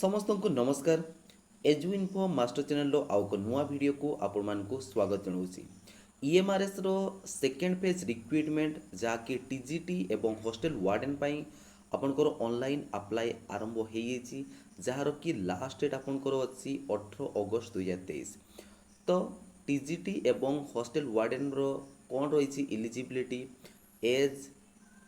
समस्त को नमस्कार। एजु इन्फो मास्टर चैनल आउ एक नुआ वीडियो को आपण मानकु स्वागत जनाऊँगी। ईएमआरएस रो सेकेंड फेज रिक्रुटमेंट जहाँकि टीजीटी एवं हॉस्टल वार्डन पाई आपनकर ऑनलाइन अप्लाई आरंभ हो जाइए, जार कि लास्ट डेट आपनकर अच्छी 18 अगस्त 2023। तो टीजीटी एवं हॉस्टल वार्डन रो कौन रही इलिजिबिलिटी, एज,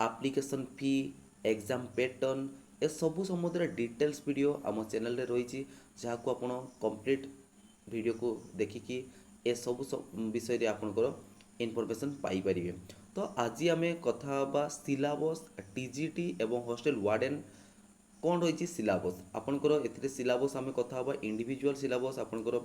एप्लिकेशन फी, एग्जाम पैटर्न ए सबू समुद्र डिटेल्स वीडियो आम चैनल रे रही, जहाँ को आपण कंप्लीट वीडियो को देखिकी ए सबू विषय रे आपनकर इनफॉरमेशन पाई परिबे। तो आज आम कथा हबा सिलेबस टीजीटी एवं हॉस्टल वार्डन कौन रही सिलेबस आपनकर एथिरे सिलेबस आम कथा हबा इंडिविजुअल सिलेबस आपनकर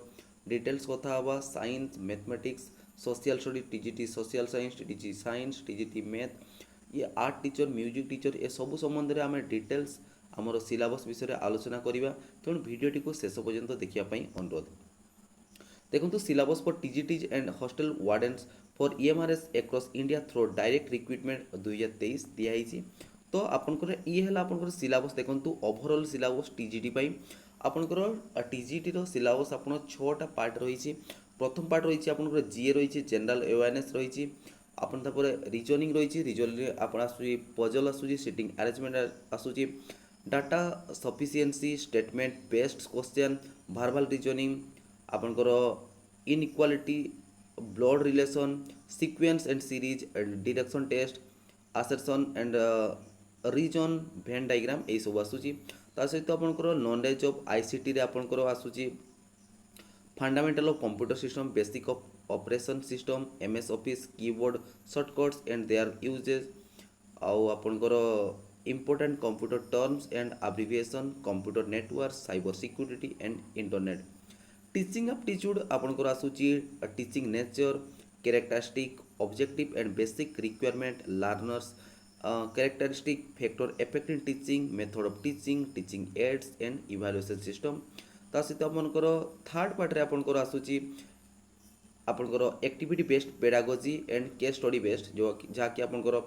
डिटेल्स कथा हबा science mathematics social study TGT social science TGT science TGT math ये आर्ट टीचर म्यूजिक टीचर ए सबू संबंध में आम डिटेल्स आमर सिलेबस विषय आलोचना करवा। तेणु भिडियोटी को शेष पर्यंत देखापी अनुरोध। देखो syllabus for TGTs and hostel wardens for EMRS across India through direct recruitment 2023 दिखाई। तो आपंकर ये है आपंकर सिलेबस देखो ओवरऑल सिलेबस टीजीटी पाई आपंकर टीजीटी रो सिलेबस आप 6टा पार्ट रही। प्रथम पार्ट रही आपंकर जीए रही जनरल अवेयरनेस रही आपन तापर रिजनिंग रही रिजनिंग आपन आसुची पजल आसुची सिटिंग अरेंजमेंट आसुची data sufficiency statement based question verbal reasoning आपनकर inequality blood relation sequence and series and deduction test assertion and reason Venn diagram यही सब आसुची। ता सहित आपनकर नॉलेज ऑफ आईसीटी रे आपनकर आसुची fundamental of computer system basic of operation system MS office keyboard shortcuts and there uses आउ आपनकर important computer terms and abbreviation computer network cyber security and internet teaching aptitude आपनकर आसुची teaching nature characteristic objective and basic requirement learners characteristic factor effect in teaching method of teaching teaching ads and evaluation system. ता सहित आपनकर third part रे आपनकर आसुची आपनकर activity based pedagogy and case study based जो जहाँकि आपनकर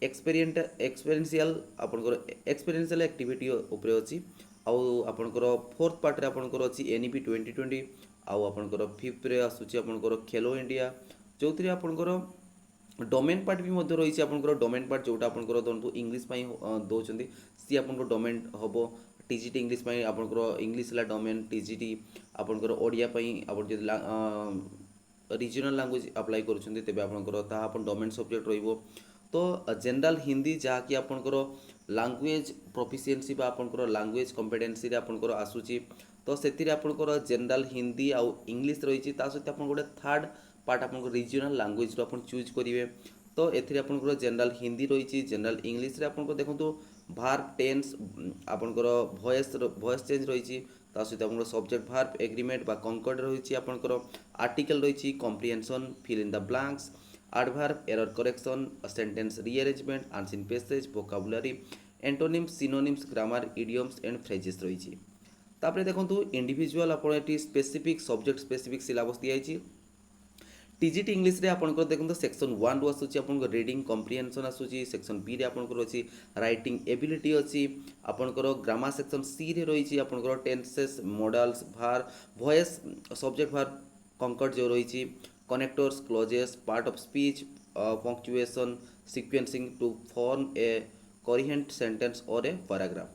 एक्सपेरिएंशियल आपनकर एक्सपेरिएंशियल एक्टिविटी उपरे अछि। आउ आपनकर फोर्थ पार्ट रे आपनकर अछि एनईपी 2020 आउ आपनकर फिफ्थ रे आसुची आपनकर खेलो इंडिया जो थी आपनकर डोमेन पार्ट भी मध्य रही आपनकर डोमेन पार्ट जोटा आपनकर दंतु इंग्लिश पई दोचंदी सी आपनकर डोमेन हबो टीजीटी इंग्लिश पई आपनकर इंग्लिश ला डोमेन टीजीटी आपनकर ओडिया पई आपन जे रीजनल लैंग्वेज अप्लाई करूछंदी तेबे आपनकर ता आपन डोमेन सब्जेक्ट रहिबो। तो जनरल हिंदी जहाँकि आपनकर लैंग्वेज प्रोफिशिएंसी बा आपनकर लैंग्वेज कॉम्पिटेंसी रे आपनकर आसुची। तो सेति रे आपनकर जनरल हिंदी आउ इंग्लिश रही ता सहित आपन गोटे थर्ड पार्ट आपनकर रीजनल लैंग्वेज रो आपन चूज करिवे। तो एथिरे आपनकर जनरल हिंदी रही जनरल इंग्लिश रे आपनकर देखंतु वर्ब टेंस आपनकर वॉइस चेंज रही ता सहित आपनकर सब्जेक्ट वर्ब एग्रीमेंट बा कंकर्ड रही आपनकर आर्टिकल रही comprehension fill in the blanks adverb error correction sentence rearrangement unseen passage vocabulary antonyms synonyms grammar idioms and phrases रही। तापरे देखंतु इंडिविजुअल आपण एटी स्पेसिफिक सब्जेक्ट स्पेसिफिक सिलेबस दियाइछि। टीजीटी इंग्लिश रे आपनकर देखंतु सेक्शन 1 रु आसुची आपनकर रीडिंग कॉम्प्रिहेंशन आसुची सेक्शन बी रे आपनकर अछि राइटिंग एबिलिटी अछि आपनकर ग्रामर सेक्शन सी रे रहिछि आपनकर टेंसेस मॉडल्स भार वॉइस सब्जेक्ट भार कंकर्ड जो रहिछि connectors clauses part of speech punctuation sequencing to form a coherent sentence or a paragraph।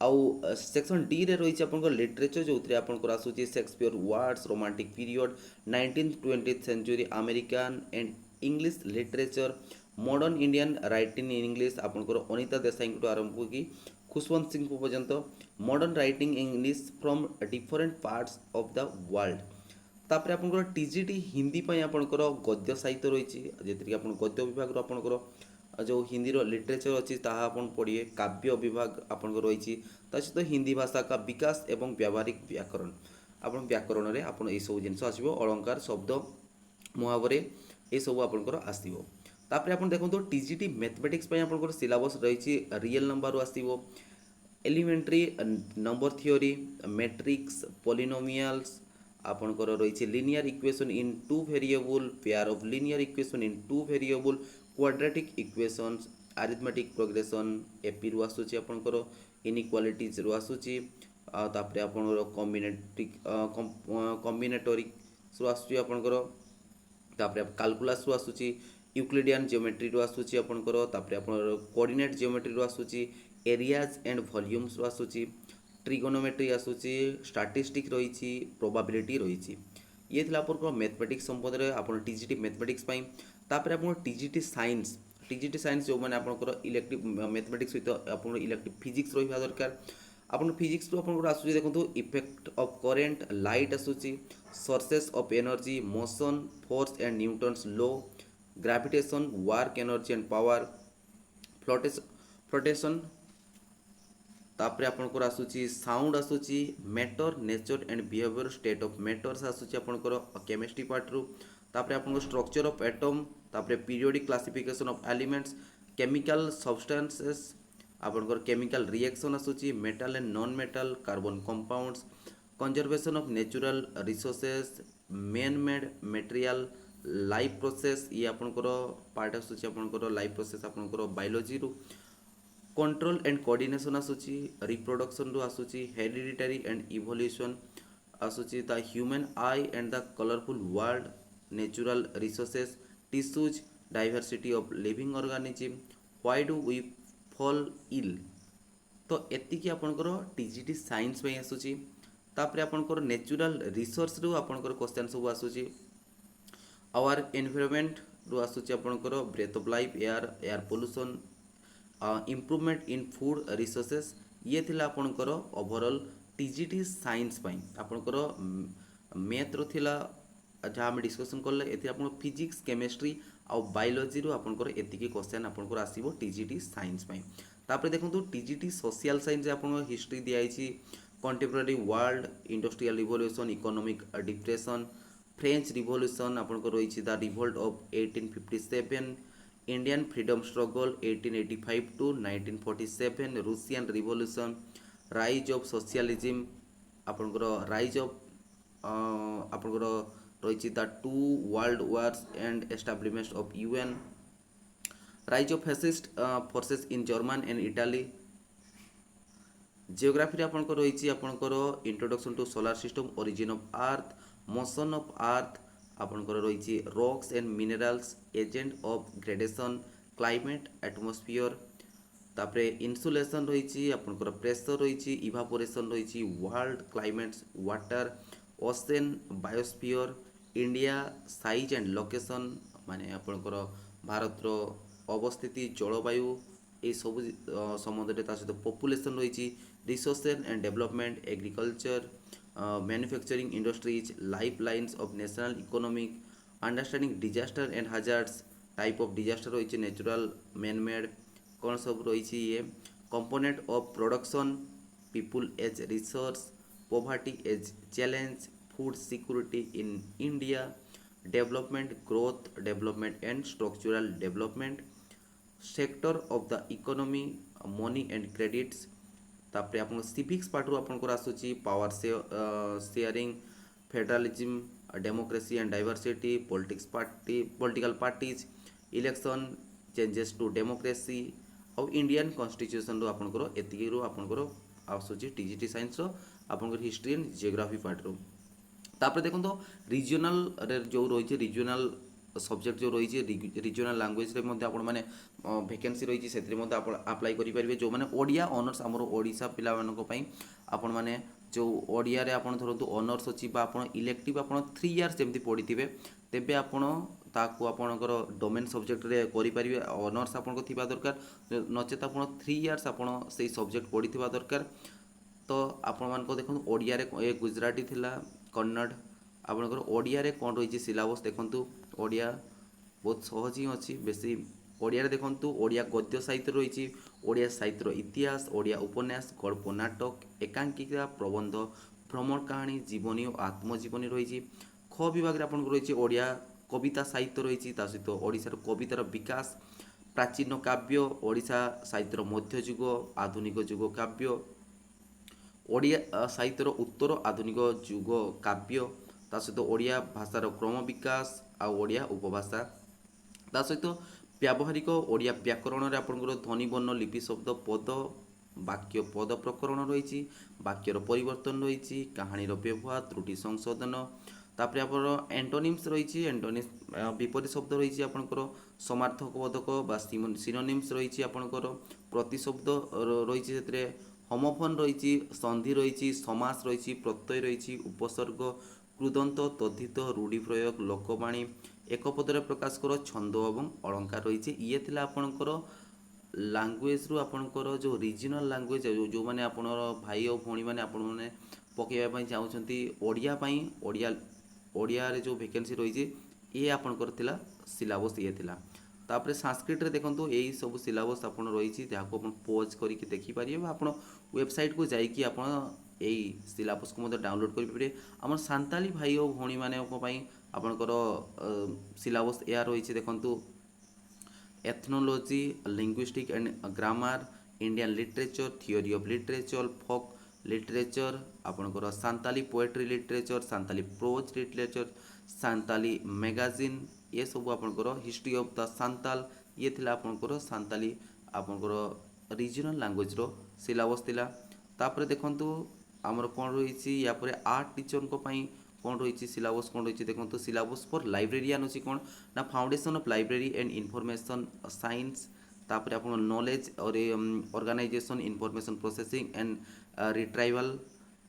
आउ सेक्शन डी रे रही आपनकर लिटरेचर जो आपनकर आसुची Shakespeare words romantic period 19th-20th century American and English literature modern Indian writing in English आपनकर अनिता देसाई को आरंभ की खुशवंत सिंह पर्यंत modern writing English from different parts of the world. तापर आपनकर टीजीटी हिंदी पई आपनकर गद्य साहित्य रही जेतरि आपन गद्य विभाग रो आपनकर जो हिंदी रो लिटरेचर अछि ताहा आपन पढिए काव्य विभाग आपनकर रही ता सहित हिंदी भाषा का विकास एवं व्यावहारिक व्याकरण आपन व्याकरण रे आपन ए सब जिंस आसीबो अलंकार शब्द मुहावरे ए सब आपनकर आसीबो। तापर आपन देखंतो टीजीटी मैथमेटिक्स पई आपनकर सिलेबस रही रियल नंबर रो आसीबो elementary number theory matrix polynomials आपनकर रही linear equation in two variable pair of linear equation in two variable quadratic equations arithmetic progression AP रु आसुची आपनकर ଇନିକ୍ୱାଲିଟିଜ୍ରୁ ଆସୁଛି, ଆଉ ତାପରେ ଆପଣଙ୍କର କମ୍ବିନେଟୋରିକ୍ସରୁ ଆସୁଛି ଆପଣଙ୍କର, ତାପରେ କାଲକୁଲାସରୁ ଆସୁଛି, ୟୁକ୍ଲିଡ଼ିଆନ୍ ଜିଓମେଟ୍ରିରୁ ଆସୁଛି ଆପଣଙ୍କର, ତାପରେ ଆପଣଙ୍କର କୋଅର୍ଡିନେଟ୍ ଜିଓମେଟ୍ରିରୁ ଆସୁଛି, ଏରିଆଜ୍ ଆଣ୍ଡ ଭଲ୍ୟୁମ୍ସରୁ ଆସୁଛି, ଟ୍ରିଗୋନୋମେଟ୍ରି ଆସୁଛି, ଷ୍ଟାଟିଷ୍ଟିକ୍ ରହିଛି, ପ୍ରୋବାବିଲିଟି ରହିଛି। ଇଏ ଥିଲା ଆପଣଙ୍କର ମ୍ୟାଥମେଟିକ୍ସ ସମ୍ବନ୍ଧରେ ଆପଣ ଟିଜିଟି ମ୍ୟାଥମେଟିକ୍ସ ପାଇଁ। ତାପରେ ଆପଣ ଟିଜିଟି ସାଇନ୍ସ ଯେଉଁମାନେ ଆପଣଙ୍କର ଇଲେକ୍ଟ୍ରିକ୍ ମ୍ୟାଥମେଟିକ୍ସ ସହିତ ଆପଣଙ୍କର ଇଲେକ୍ଟ୍ରିକ୍ ଫିଜିକ୍ସ ରହିବା ଦରକାର। ଆପଣ ଫିଜିକ୍ସରୁ ଆପଣଙ୍କର ଆସୁଛି ଦେଖନ୍ତୁ ଇଫେକ୍ଟ ଅଫ୍ କରେଣ୍ଟ, ଲାଇଟ୍ ଆସୁଛି, sources of energy, motion, force and Newton's law, gravitation, work energy and power, flotation. तापर आपनकर आसूची साउंड आसूची matter nature and behaviour state of matters आसूची आपनकर केमिस्ट्री पार्ट रु। तापर आपनकर स्ट्रक्चर ऑफ एटम, तापर periodic classification of elements, chemical substances, आपनकर केमिकल रिएक्शन आसूची, metal and non metal, carbon compounds, conservation of natural resources, man made material, life process. ये आपनकर पार्ट आसूची आपनकर लाइफ प्रोसेस आपनकर बायोलॉजी रु। कंट्रोल एंड कोऑर्डिनेशन आसूची रिप्रोडक्शन रु आसूची, हेरिडिटरी एंड इवोल्यूशन आसूची, the human eye and the colourful world, natural resources, tissues, diversity of living organism, why do we fall ill. तो एतिकी आपनकर टीजीटी साइंस पे आसूची। तापर आपनकर नेचुरल रिसोर्स रु आपनकर क्वेश्चन सब आसूची, आवर एनवायरनमेंट रु आसूची आपनकर breath of life, air pollution, improvement in food resources. ये थिला आपनकर ओवरऑल टीजीटी साइंस पई। आपनकर मैथ रो थिला जहाँ आम डिस्कसन कले एथि आपन फिजिक्स केमिस्ट्री आ बायोलॉजी रो आपनकर एतिकी क्वेश्चन आपनकर आसीबो टीजीटी साइंस पई। तापर देखंतु टीजीटी सोशल साइंस आपन हिस्ट्री दियाइछि, contemporary world, industrial revolution, economic depression, French revolution आपनकर रहिछि the revolt of 1857, Indian freedom struggle 1885 to 1947, Russian revolution, rise of socialism आपनकर राइज ऑफ आपनकर रहिछि the two world wars and establishment of UN, rise of fascist forces in German and Italy. Geography आपनकर रहिछि आपनकर introduction to solar system, origin of earth, motion of अर्थ आपनकर रहिछि rocks and minerals, agent of gradation, climate atmosphere. तापरे insulation रहिछि आपनकर pressure रहिछि, evaporation रहिछि, world climates, water, ocean, biosphere, India size and location माने आपनकर भारत रो अवस्थिति, जलवायु ये सब संबंध सहित पॉपुलेशन रही, resources and development, agriculture, manufacturing industries, life lines of national economic, understanding disaster and hazards, type of disaster रही, नेचुरल मैन मेड कौन सब रही, ये component of production, people as resource, poverty as challenge, food security in India, development growth, development and structural development, sector of the economy, money and credits. तापर आप civics part रू आपन आसूची power sharing, federalism, democracy and diversity, political parties, election, changes to democracy और Indian constitution रू आपन एतिकी रू आपन आसूची टीजीटी साइंस रो आपन हिस्ट्री एंड जियोग्राफी पार्ट रू। तापर देखो तो रिजनल जो रही रिजनल सब्जेक्ट जो रही रिजनल लैंग्वेज रे मध्य आपण माने वैकेंसी रही से अप्लाई करेंगे जो मैंने ओडिया ऑनर्स आमर ओडिशा पिला आपण माने जो ओडिया रे आपण धरतु ऑनर्स अच्छी आपण इलेक्टिव आपण 3 इयर्स जमी पढ़ी थे तेबे आपण ताकू आपणकर डोमेन सब्जेक्ट रे करेंगे ऑनर्स आपण थिबा दरकार नचेत आपण 3 इयर्स आपण से सब्जेक्ट पढ़ी थिबा दरकार। तो आपण मान देखो ओडिया रे गुजराती थिला कन्नड़ आपणकर ओडिया रे कौन रही सिलेबस देखंतु ओडिया बहुत सहज ही अच्छी बेसी ओडिया रे देखंतु ओडिया गद्य साहित्य रही ओडिया साहित्य इतिहास ओडिया उपन्यास गल्प नाटक एकांकिका प्रबंध भ्रमण कहानी जीवनी और आत्मजीवनी रही। ख विभाग आपन रही ओडिया कविता साहित्य रही सहित ओडिशार कवितार विकास प्राचीन काव्य ओडिशा साहित्यर मध्ययुग आधुनिक युग काव्य ओडिया साहित्यर उत्तर आधुनिक युग काव्य सहित ओडिया भाषार क्रम विकास आ ओडिया उपभाषा सहित व्यावहारिक ओडिया व्याकरण में आपंकर ध्वनि वर्ण लिपि शब्द पद ବାକ୍ୟ ପଦ ପ୍ରକରଣ ରହିଛି, ବାକ୍ୟର ପରିବର୍ତ୍ତନ ରହିଛି, କାହାଣୀର ବ୍ୟବହାର, ତ୍ରୁଟି ସଂଶୋଧନ, ତାପରେ ଆମର ଆଣ୍ଟୋନିମ୍ସ ରହିଛି, ଆଣ୍ଟୋନିମ୍ସ ବିପରୀତ ଶବ୍ଦ ରହିଛି ଆପଣଙ୍କର, ସମାର୍ଥକ ବୋଧକ ବା ସିନୋନିମ୍ସ ରହିଛି ଆପଣଙ୍କର, ପ୍ରତିଶବ୍ଦ ରହିଛି ସେଥିରେ, ହୋମୋଫୋନ୍ ରହିଛି, ସନ୍ଧି ରହିଛି, ସମାସ ରହିଛି, ପ୍ରତ୍ୟୟ ରହିଛି, ଉପସର୍ଗ, କୃଦନ୍ତ, ତଦ୍ଧିତ, ରୂଢ଼ି ପ୍ରୟୋଗ, ଲୋକବାଣୀ, ଏକ ପଦରେ ପ୍ରକାଶ କର, ଛନ୍ଦ ଏବଂ ଅଳଙ୍କାର ରହିଛି। ଇଏ ଥିଲା ଆପଣଙ୍କର ଲାଙ୍ଗୁଏଜରୁ ଆପଣଙ୍କର ଯେଉଁ ରିଜିନାଲ୍ ଲାଙ୍ଗୁଏଜ ଯେଉଁମାନେ ଆପଣର ଭାଇ ଓ ଭଉଣୀମାନେ ଆପଣମାନେ ପକାଇବା ପାଇଁ ଚାହୁଁଛନ୍ତି ଓଡ଼ିଆ ପାଇଁ, ଓଡ଼ିଆରେ ଯେଉଁ ଭେକେନ୍ସି ରହିଛି ଇଏ ଆପଣଙ୍କର ଥିଲା ସିଲାବସ୍ ଇଏ ଥିଲା। ତାପରେ ସାଂସ୍କ୍ରିଟରେ ଦେଖନ୍ତୁ ଏଇ ସବୁ ସିଲାବସ୍ ଆପଣ ରହିଛି ଯାହାକୁ ଆପଣ ପଜ୍ କରିକି ଦେଖିପାରିବେ ବା ଆପଣ ୱେବସାଇଟ୍କୁ ଯାଇକି ଆପଣ ଏଇ ସିଲାବସ୍କୁ ମଧ୍ୟ ଡାଉନଲୋଡ଼୍ କରିପାରିବେ। ଆମର ସାନ୍ତାଳୀ ଭାଇ ଓ ଭଉଣୀମାନଙ୍କ ପାଇଁ ଆପଣଙ୍କର ସିଲାବସ୍ ଏହା ରହିଛି ଦେଖନ୍ତୁ, ethnology, linguistic and grammar, Indian literature, theory of literature, folk literature, आपणकर Santali poetry literature, Santali prose literature, Santali magazine, ये सब आपणकर हिस्ट्री ऑफ द सांताल, ये थिला आपणकर सांताली आपणकर रीजनल लैंग्वेज रो सिलेबस थिला। तापर देखंतु आमर कोन रही या पर आर्ट टीचर को पई कौन रही सिलेबस कौन रही देखो सिलेबस फॉर लाइब्रेरियन अच्छी कौन ना foundation of library and information science, तापर आप नॉलेज और organisation information processing and retrieval,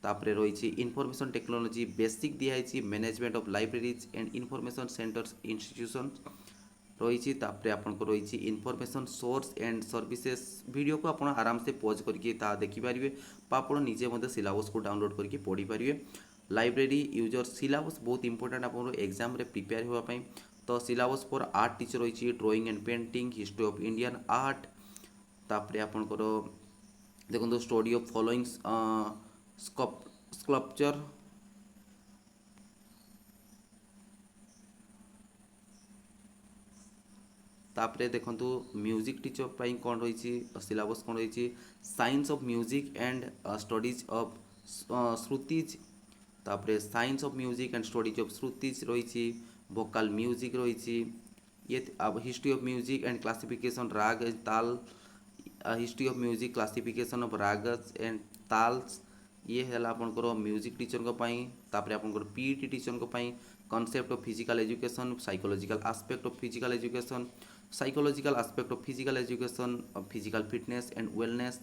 तापर रही इनफॉरमेशन टेक्नोलॉजी बेसिक दिखाई management of libraries and information centres institution रही, तापर आपको रही information source and services, video को आप आराम से पॉज करके देखिपारे आप निजे सिलेबस को डाउनलोड करके पढ़ी पारे। लाइब्रेरी यूजर सिलेबस बहुत इंपोर्टेंट आप एग्जाम रे प्रिपेयर होगापी, तो सिलेबस फॉर आर्ट टीचर रही drawing and painting, history of Indian art, तापर आपणकर देखो स्टडी ऑफ फॉलोइंग स्कल्पचर, तापर देखंतु म्यूजिक टीचर पाई कौन रही सिलेबस कौन रही, science of music and studies of shrutis, तापर science of music and studies of shrutis रही, वोकाल म्यूजिक रही, ये अब history of music and classification raga and tala, history of music classification of ragas and talas, ये है आपंकर म्यूजिक टीचर को पाई। तापर आपंकर पीईटी टीचर को पाई concept of physical education, psychological aspect of physical education, psychological aspect of physical education, physical fitness and wellness,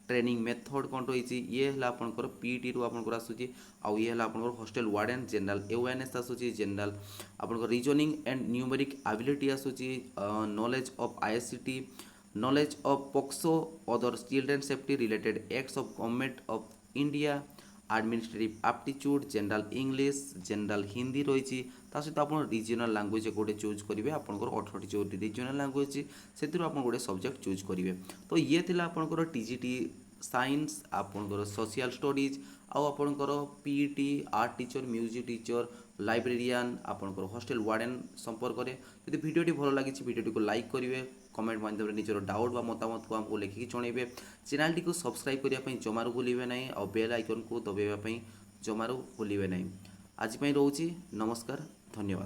training method कौन रही, ये है आपंकर पीईटी रु आपंकर आसूची, आउ ये है आपंकर हॉस्टेल वार्डन जनरल अवेयरनेस आसूची, जनरल आपंकर रीजनिंग एंड न्यूमेरिक एबिलिटी आसूची, knowledge of ICT, knowledge of POCSO other children safety related acts of government of India, administrative aptitude, general English, general Hindi रही, सहित आप रीजनल लैंग्वेज गोटे choose करेंगे, आपंकर 18टी जो रीजनल लैंग्वेज से आप गोटे सब्जेक्ट चूज करेंगे। तो ये थी आपंकर टीजीटी साइंस, आपंकर सोशल स्टडीज, आपंकर PET, art teacher, music teacher, librarian, आपंकर हॉस्टेल वार्डन संपर्क में। यदि वीडियोटी भल लगी वीडियोटी को लाइक करेंगे, कमेंट माध्यम निजर डाउट व मतामत को आमको लिखिक जनइबे, चैनल को सब्सक्राइब करने जमारू भूलिए ना और बेल आइकन को दबाइवाई जमारू भूलिए ना। आज रोची नमस्कार, धन्यवाद।